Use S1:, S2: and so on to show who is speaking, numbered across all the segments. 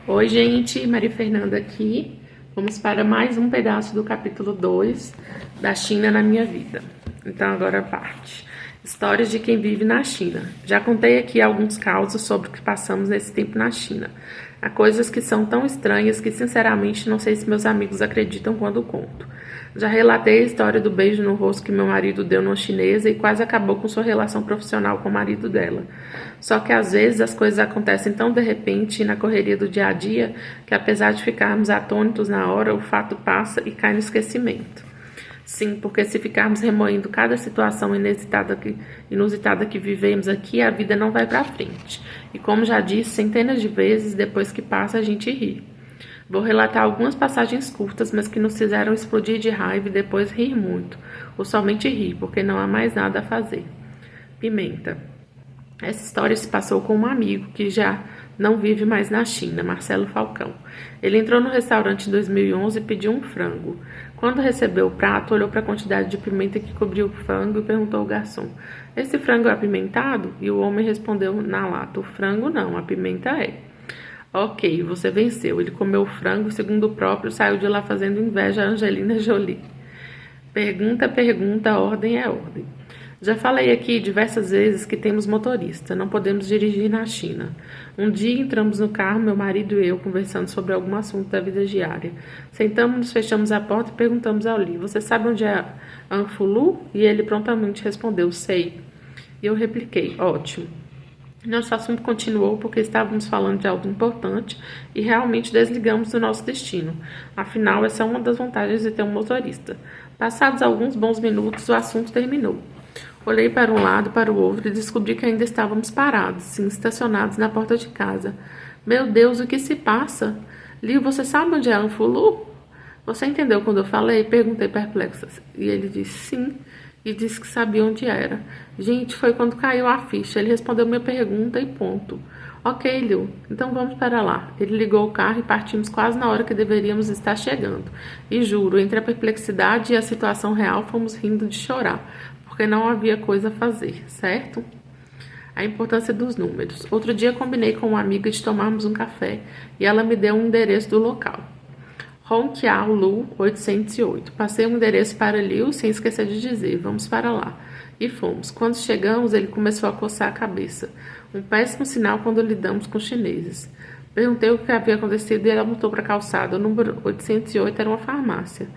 S1: Oi, gente, Maria Fernanda aqui. Vamos para mais um pedaço do capítulo 2 da China na minha vida. Então, agora a parte. Histórias de quem vive na China. Já contei aqui alguns causos sobre o que passamos nesse tempo na China. Há coisas que são tão estranhas que, sinceramente, não sei se meus amigos acreditam quando conto. Já relatei a história do beijo no rosto que meu marido deu numa chinesa e quase acabou com sua relação profissional com o marido dela. Só que às vezes as coisas acontecem tão de repente e na correria do dia a dia que, apesar de ficarmos atônitos na hora, o fato passa e cai no esquecimento. Sim, porque se ficarmos remoendo cada situação inusitada que vivemos aqui, a vida não vai para frente. E como já disse centenas de vezes, depois que passa a gente ri. Vou relatar algumas passagens curtas, mas que nos fizeram explodir de raiva e depois rir muito, ou somente rir, porque não há mais nada a fazer. Pimenta. Essa história se passou com um amigo que já não vive mais na China, Marcelo Falcão. Ele entrou no restaurante em 2011 e pediu um frango. Quando recebeu o prato, olhou para a quantidade de pimenta que cobriu o frango e perguntou ao garçom: "Esse frango é apimentado?" E o homem respondeu na lata: "O frango não, a pimenta é." Ok, você venceu. Ele comeu o frango, segundo o próprio, saiu de lá fazendo inveja a Angelina Jolie. Pergunta, pergunta, ordem é ordem. Já falei aqui diversas vezes que temos motorista, não podemos dirigir na China. Um dia entramos no carro, meu marido e eu, conversando sobre algum assunto da vida diária. Sentamos, fechamos a porta e perguntamos ao Li: "Você sabe onde é Anfulu?" E ele prontamente respondeu: "Sei." E eu repliquei: "Ótimo." Nosso assunto continuou porque estávamos falando de algo importante e realmente desligamos do nosso destino. Afinal, essa é uma das vantagens de ter um motorista. Passados alguns bons minutos, o assunto terminou. Olhei para um lado, para o outro e descobri que ainda estávamos parados, sim, estacionados na porta de casa. Meu Deus, o que se passa? Liu, você sabe onde é Anfulu? Você entendeu quando eu falei? Perguntei perplexa. E ele disse sim. E disse que sabia onde era. Gente, foi quando caiu a ficha. Ele respondeu minha pergunta e ponto. Ok, Liu, então vamos para lá. Ele ligou o carro e partimos quase na hora que deveríamos estar chegando. E juro, entre a perplexidade e a situação real, fomos rindo de chorar, porque não havia coisa a fazer, certo? A importância dos números. Outro dia combinei com uma amiga de tomarmos um café e ela me deu um endereço do local. Hongqiao Lu 808. Passei um endereço para Liu sem esquecer de dizer: "Vamos para lá." E fomos. Quando chegamos, ele começou a coçar a cabeça. Um péssimo sinal quando lidamos com chineses. Perguntei o que havia acontecido e ela apontou para a calçada. O número 808 era uma farmácia.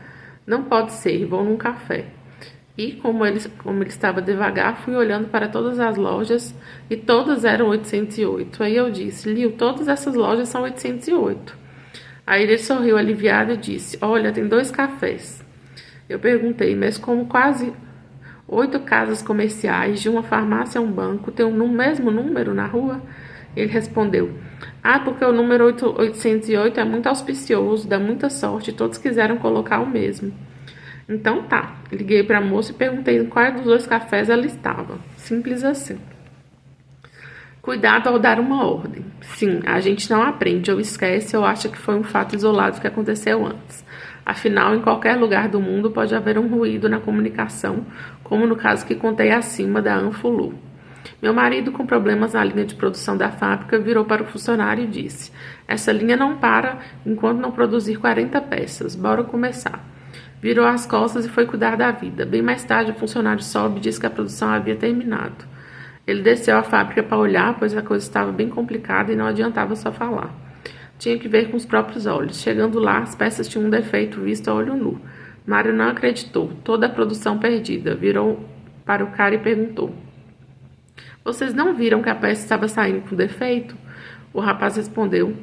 S1: "Não pode ser, vou num café." E como ele estava devagar, fui olhando para todas as lojas e todas eram 808. Aí eu disse: "Liu, todas essas lojas são 808. Aí ele sorriu aliviado e disse: "Olha, tem 2 cafés." Eu perguntei: "Mas como quase 8 casas comerciais, de uma farmácia a um banco, tem um mesmo número na rua?" Ele respondeu: "Ah, porque o número 808 é muito auspicioso, dá muita sorte, e todos quiseram colocar o mesmo." Então tá, liguei para a moça e perguntei em qual dos 2 cafés ela estava. Simples assim. Cuidado ao dar uma ordem. Sim, a gente não aprende ou esquece ou acha que foi um fato isolado que aconteceu antes. Afinal, em qualquer lugar do mundo pode haver um ruído na comunicação, como no caso que contei acima da Anfulu. Meu marido, com problemas na linha de produção da fábrica, virou para o funcionário e disse: "Essa linha não para enquanto não produzir 40 peças. Bora começar." Virou as costas e foi cuidar da vida. Bem mais tarde, o funcionário sobe e disse que a produção havia terminado. Ele desceu à fábrica para olhar, pois a coisa estava bem complicada e não adiantava só falar. Tinha que ver com os próprios olhos. Chegando lá, as peças tinham um defeito visto a olho nu. Mário não acreditou. Toda a produção perdida. Virou para o cara e perguntou: "Vocês não viram que a peça estava saindo com defeito?" O rapaz respondeu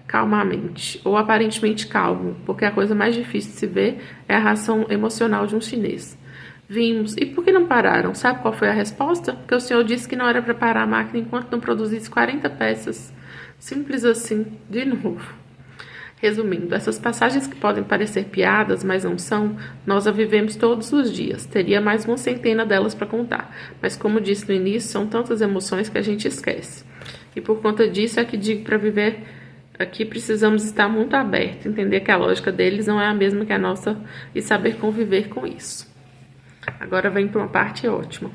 S1: calmamente, ou aparentemente calmo, porque a coisa mais difícil de se ver é a reação emocional de um chinês. "Vimos. E por que não pararam? Sabe qual foi a resposta? Porque o senhor disse que não era para parar a máquina enquanto não produzisse 40 peças. Simples assim, de novo." Resumindo, essas passagens que podem parecer piadas, mas não são, nós a vivemos todos os dias. Teria mais uma centena delas para contar, mas como disse no início, são tantas emoções que a gente esquece. E por conta disso é que digo para viver aqui precisamos estar muito abertos, entender que a lógica deles não é a mesma que a nossa e saber conviver com isso. Agora vem para uma parte ótima.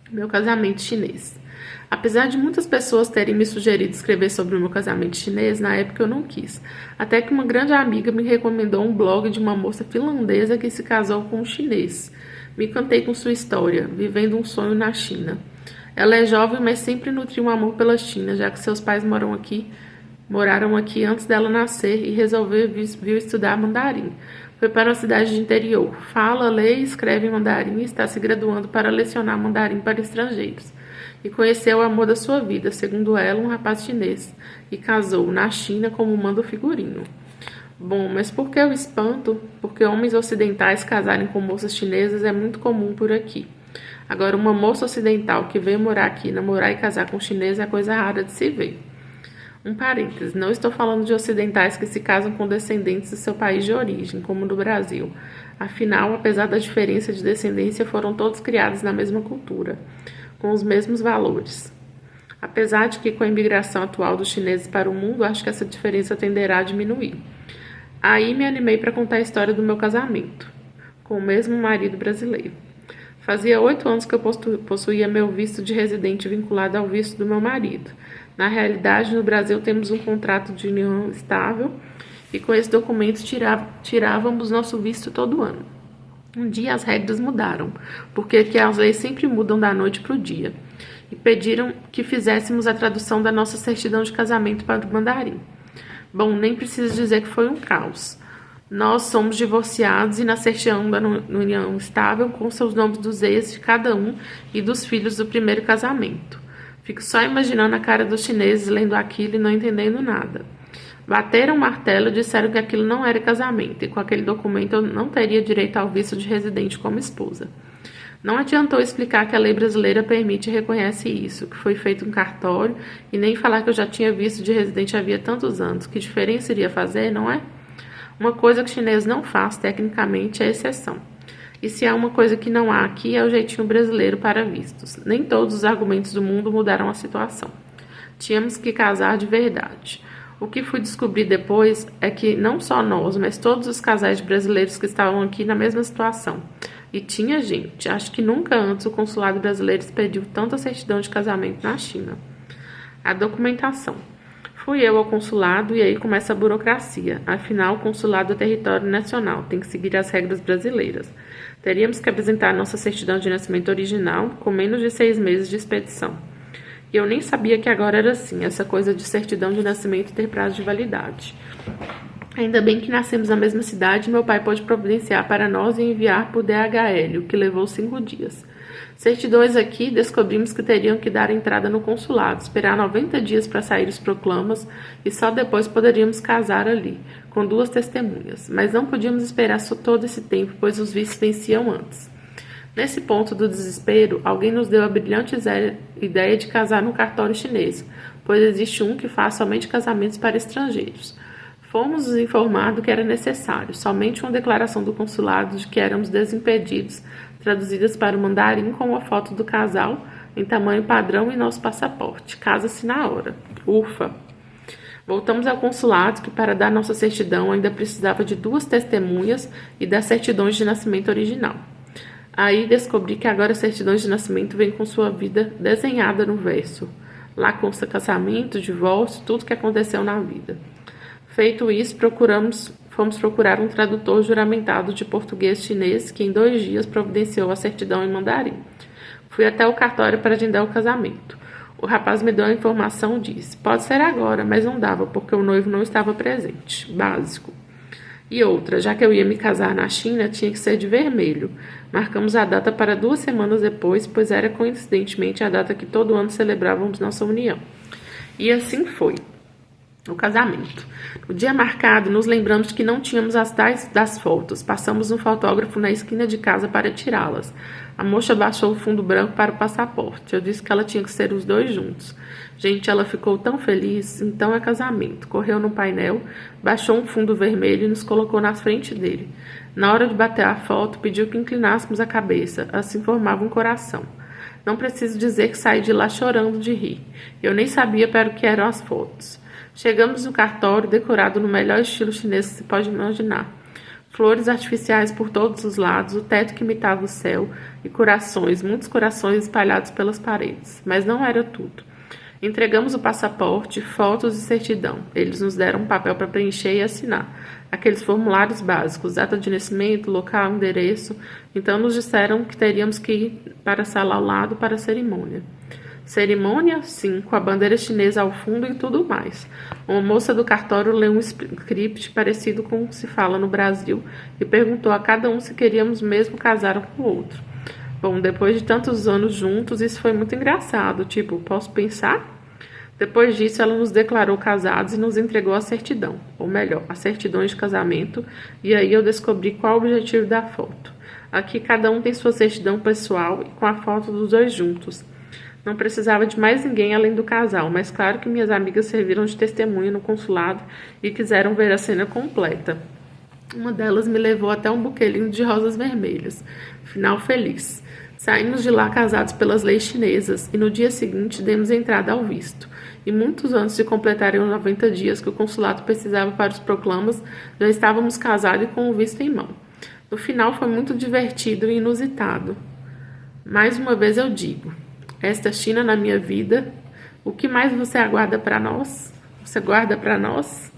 S1: Meu casamento chinês. Apesar de muitas pessoas terem me sugerido escrever sobre o meu casamento chinês, na época eu não quis. Até que uma grande amiga me recomendou um blog de uma moça finlandesa que se casou com um chinês. Me encantei com sua história, vivendo um sonho na China. Ela é jovem, mas sempre nutriu um amor pela China, já que seus pais moraram aqui antes dela nascer e resolveu vir estudar mandarim. Foi para uma cidade de interior. Fala, lê e escreve mandarim e está se graduando para lecionar mandarim para estrangeiros. E conheceu o amor da sua vida, segundo ela, um rapaz chinês, e casou na China como manda o figurino. Bom, mas por que eu espanto? Porque homens ocidentais casarem com moças chinesas é muito comum por aqui. Agora, uma moça ocidental que veio morar aqui, namorar e casar com um chinês é coisa rara de se ver. Um parêntese, não estou falando de ocidentais que se casam com descendentes do seu país de origem, como no Brasil. Afinal, apesar da diferença de descendência, foram todos criados na mesma cultura, com os mesmos valores. Apesar de que com a imigração atual dos chineses para o mundo, acho que essa diferença tenderá a diminuir. Aí me animei para contar a história do meu casamento, com o mesmo marido brasileiro. Fazia 8 anos que eu possuía meu visto de residente vinculado ao visto do meu marido. Na realidade, no Brasil temos um contrato de união estável e com esse documento tirávamos nosso visto todo ano. Um dia as regras mudaram, porque aqui as leis sempre mudam da noite para o dia, e pediram que fizéssemos a tradução da nossa certidão de casamento para o mandarim. Bom, nem preciso dizer que foi um caos. Nós somos divorciados e na certidão da união estável constam os nomes dos ex de cada um e dos filhos do primeiro casamento. Fico só imaginando a cara dos chineses lendo aquilo e não entendendo nada. Bateram o martelo e disseram que aquilo não era casamento e com aquele documento eu não teria direito ao visto de residente como esposa. Não adiantou explicar que a lei brasileira permite e reconhece isso, que foi feito em cartório, e nem falar que eu já tinha visto de residente havia tantos anos. Que diferença iria fazer, não é? Uma coisa que o chinês não faz, tecnicamente, é exceção. E se há uma coisa que não há aqui, é o jeitinho brasileiro para vistos. Nem todos os argumentos do mundo mudaram a situação. Tínhamos que casar de verdade. O que fui descobrir depois é que não só nós, mas todos os casais brasileiros que estavam aqui na mesma situação. E tinha gente. Acho que nunca antes o consulado brasileiro expediu tanta certidão de casamento na China. A documentação. Fui eu ao consulado e aí começa a burocracia. Afinal, o consulado é território nacional, tem que seguir as regras brasileiras. Teríamos que apresentar nossa certidão de nascimento original com menos de 6 meses de expedição. E eu nem sabia que agora era assim, essa coisa de certidão de nascimento ter prazo de validade. Ainda bem que nascemos na mesma cidade e meu pai pôde providenciar para nós e enviar por DHL, o que levou 5 dias. Certidões aqui, descobrimos que teriam que dar entrada no consulado, esperar 90 dias para sair os proclamas e só depois poderíamos casar ali, com 2 testemunhas. Mas não podíamos esperar só todo esse tempo, pois os vistos venciam antes. Nesse ponto do desespero, alguém nos deu a brilhante ideia de casar no cartório chinês, pois existe um que faz somente casamentos para estrangeiros. Fomos nos informados que era necessário somente uma declaração do consulado de que éramos desimpedidos, traduzidas para o mandarim com uma foto do casal em tamanho padrão e nosso passaporte. Casa-se na hora. Ufa! Voltamos ao consulado que para dar nossa certidão ainda precisava de 2 testemunhas e das certidões de nascimento original. Aí descobri que agora as certidões de nascimento vêm com sua vida desenhada no verso. Lá consta casamento, divórcio, tudo que aconteceu na vida. Feito isso, fomos procurar um tradutor juramentado de português-chinês que em 2 dias providenciou a certidão em mandarim. Fui até o cartório para agendar o casamento. O rapaz me deu a informação e disse, pode ser agora, mas não dava porque o noivo não estava presente. Básico. E outra, já que eu ia me casar na China, tinha que ser de vermelho. Marcamos a data para 2 semanas depois, pois era coincidentemente a data que todo ano celebrávamos nossa união. E assim foi. O casamento. No dia marcado, nos lembramos que não tínhamos as tais das fotos. Passamos um fotógrafo na esquina de casa para tirá-las. A moça baixou o fundo branco para o passaporte. Eu disse que ela tinha que ser os 2 juntos. Gente, ela ficou tão feliz. Então é casamento. Correu no painel, baixou um fundo vermelho e nos colocou na frente dele. Na hora de bater a foto, pediu que inclinássemos a cabeça. Assim formava um coração. Não preciso dizer que saí de lá chorando de rir. Eu nem sabia para o que eram as fotos. Chegamos no cartório, decorado no melhor estilo chinês que se pode imaginar. Flores artificiais por todos os lados, o teto que imitava o céu e corações, muitos corações espalhados pelas paredes. Mas não era tudo. Entregamos o passaporte, fotos e certidão. Eles nos deram um papel para preencher e assinar. Aqueles formulários básicos, data de nascimento, local, endereço. Então nos disseram que teríamos que ir para a sala ao lado para a cerimônia. Cerimônia? Sim, com a bandeira chinesa ao fundo e tudo mais. Uma moça do cartório leu um script parecido com o que se fala no Brasil e perguntou a cada um se queríamos mesmo casar um com o outro. Bom, depois de tantos anos juntos, isso foi muito engraçado. Tipo, posso pensar? Depois disso, ela nos declarou casados e nos entregou a certidão. Ou melhor, as certidões de casamento. E aí eu descobri qual o objetivo da foto. Aqui cada um tem sua certidão pessoal e com a foto dos dois juntos. Não precisava de mais ninguém além do casal, mas claro que minhas amigas serviram de testemunha no consulado e quiseram ver a cena completa. Uma delas me levou até um buquê de rosas vermelhas. Final feliz. Saímos de lá casados pelas leis chinesas e no dia seguinte demos entrada ao visto. E muitos antes de completarem os 90 dias que o consulado precisava para os proclamas, já estávamos casados e com o visto em mão. No final foi muito divertido e inusitado. Mais uma vez eu digo, esta China na minha vida, o que mais você aguarda para nós? Você guarda para nós?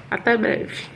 S1: Até breve.